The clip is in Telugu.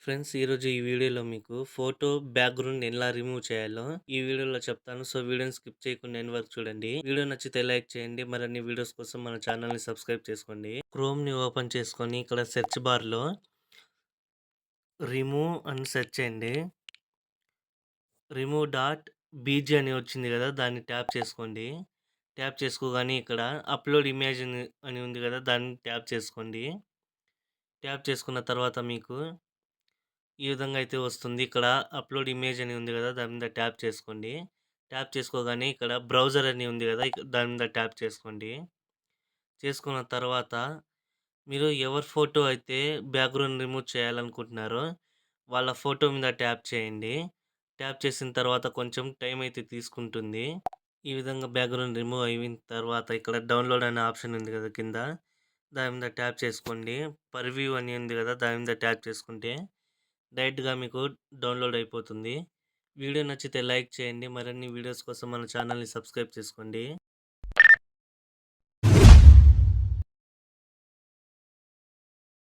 ఫ్రెండ్స్ ఈరోజు ఈ వీడియోలో మీకు ఫోటో బ్యాక్‌గ్రౌండ్ ఎలా రిమూవ్ చేయాలో ఈ వీడియోలో చెప్తాను. సో వీడియోని స్కిప్ చేయకుండా ఎండ్ వరకు చూడండి. వీడియో నచ్చితే లైక్ చేయండి. మరిన్ని వీడియోస్ కోసం మన ఛానల్‌ని సబ్స్క్రైబ్ చేసుకోండి. క్రోమ్‌ని ఓపెన్ చేసుకొని ఇక్కడ సెర్చ్ బార్‌లో రిమూవ్ అని సెర్చ్ చేయండి. రిమూవ్ డాట్ బీజీ అని వచ్చింది కదా! దాన్ని ట్యాప్ చేసుకోండి. ట్యాప్ చేసుకోగానే ఇక్కడ అప్‌లోడ్ ఇమేజ్ అని ఉంది కదా! దాన్ని ట్యాప్ చేసుకోండి. ట్యాప్ చేసుకున్న తర్వాత మీకు ఈ విధంగా అయితే వస్తుంది. ఇక్కడ అప్‌లోడ్ ఇమేజ్ అని ఉంది గదా! దాని మీద ట్యాప్ చేసుకోండి. ట్యాప్ చేసుకోగానే ఇక్కడ బ్రౌజర్ అని ఉంది గదా! దాని మీద ట్యాప్ చేసుకోండి. చేసుకున్న తర్వాత మీరు ఎవరి ఫోటో అయితే బ్యాక్‌గ్రౌండ్ రిమూవ్ చేయాలనుకుంటున్నారో వాళ్ళ ఫోటో మీద ట్యాప్ చేయండి. ట్యాప్ చేసిన తర్వాత కొంచెం టైం అయితే తీసుకుంటుంది. ఈ విధంగా బ్యాక్‌గ్రౌండ్ రిమూవ్ అయిన తర్వాత ఇక్కడ డౌన్‌లోడ్ అనే ఆప్షన్ ఉంది గదా! కింద. దాని మీద ట్యాప్ చేసుకోండి. పర్‌వ్యూ అని ఉంది గదా! దాని మీద ట్యాప్ చేసుకుంటే డైరెక్ట్‌గా మీకు డౌన్‌లోడ్ అయిపోతుంది. వీడియో నచ్చితే లైక్ చేయండి. మరిన్ని వీడియోస్ కోసం మన ఛానల్‌ని సబ్స్క్రైబ్ చేసుకోండి.